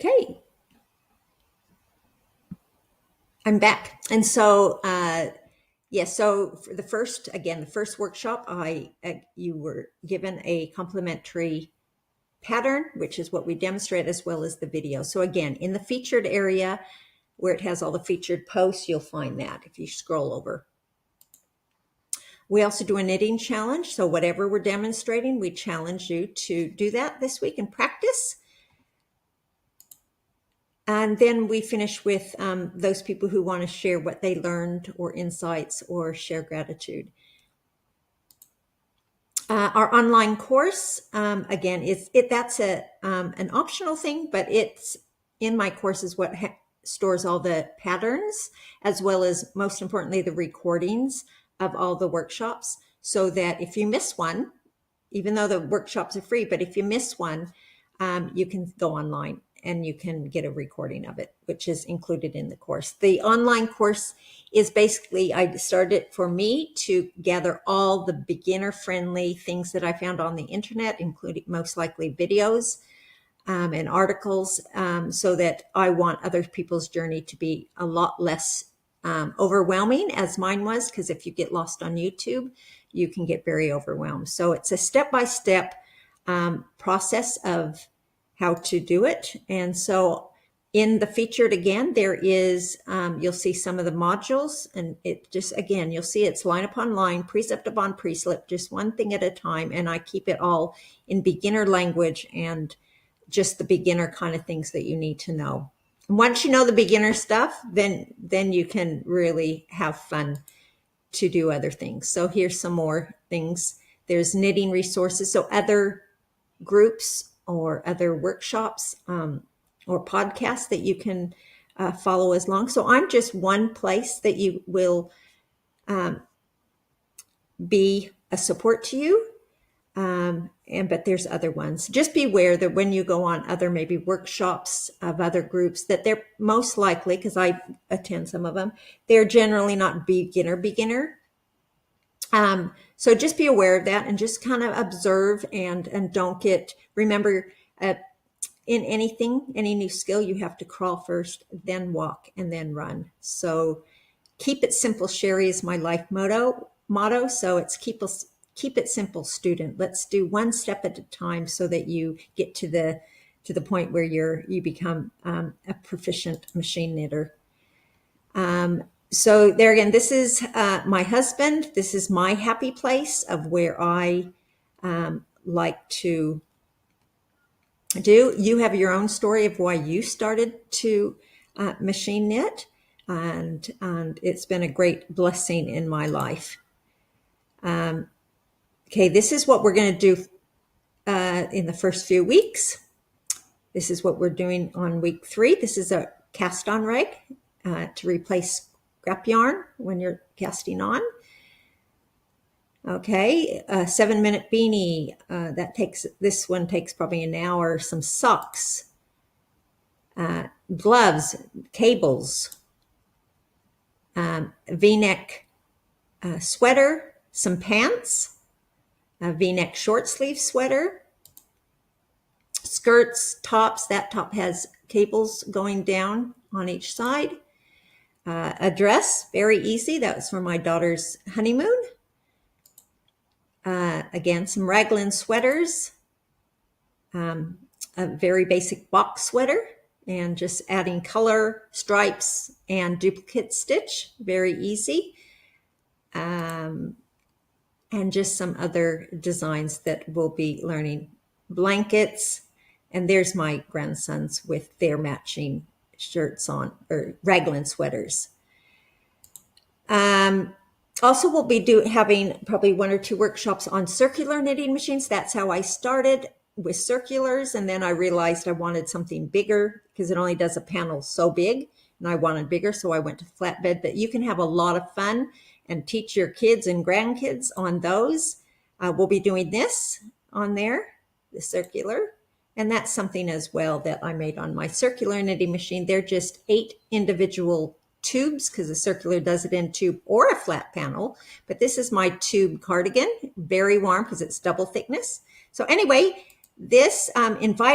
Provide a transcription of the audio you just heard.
Okay, I'm back. And so, yes, so for the first workshop, you were given a complimentary pattern, which is what we demonstrate, as well as the video. So again, in the featured area where it has all the featured posts, you'll find that if you scroll over. We also do a knitting challenge. So whatever we're demonstrating, we challenge you to do that this week and practice. And then we finish with those people who want to share what they learned or insights or share gratitude. Our online course, again, that's an optional thing, but it's in my course is what stores all the patterns, as well as, most importantly, the recordings of all the workshops, so that if you miss one, even though the workshops are free, but if you miss one, you can go online and you can get a recording of it, which is included in the course. The online course is basically, I started it for me to gather all the beginner-friendly things that I found on the internet, including most likely videos and articles, so that I want other people's journey to be a lot less overwhelming as mine was, because if you get lost on YouTube, you can get very overwhelmed. So it's a step-by-step process of how to do it. And so in the featured, again, there is, you'll see some of the modules, and it just, again, you'll see it's line upon line, precept upon precept, just one thing at a time. And I keep it all in beginner language and just the beginner kind of things that you need to know. And once you know the beginner stuff, then you can really have fun to do other things. So here's some more things. There's knitting resources. So other groups or other workshops or podcasts that you can follow as long. So I'm just one place that you will be a support to you. But there's other ones. Just be aware that when you go on other maybe workshops of other groups, that they're most likely, because I attend some of them, they're generally not beginner. So just be aware of that and just kind of observe and don't remember, in any new skill, you have to crawl first, then walk, and then run. So keep it simple, Sherry, is my life motto. So it's keep it simple, student. Let's do one step at a time so that you get to the point where you become a proficient machine knitter. So there again, this is my husband. This is my happy place of where I like to do. You have your own story of why you started to machine knit, and it's been a great blessing in my life. Okay, this is what we're going to do in the first few weeks. This is what we're doing on week 3. This is a cast on rag to replace scrap yarn when you're casting on. Okay, a 7-minute beanie. This one takes probably an hour. Some socks, gloves, cables, V-neck sweater, some pants, a V-neck short sleeve sweater, skirts, tops. That top has cables going down on each side. A dress, very easy. That was for my daughter's honeymoon. Again, some raglan sweaters, a very basic box sweater, and just adding color, stripes, and duplicate stitch, very easy. And just some other designs that we'll be learning. Blankets, and there's my grandsons with their matching shirts on, or raglan sweaters. Also, we'll be having probably 1 or 2 workshops on circular knitting machines. That's how I started, with circulars, and then I realized I wanted something bigger because it only does a panel so big, and I wanted bigger, so I went to flatbed. But you can have a lot of fun and teach your kids and grandkids on those. We'll be doing this on there, the circular, and that's something as well that I made on my circular knitting machine. They're just 8 individual tubes, because the circular does it in tube or a flat panel. But this is my tube cardigan, very warm because it's double thickness. So anyway, this invite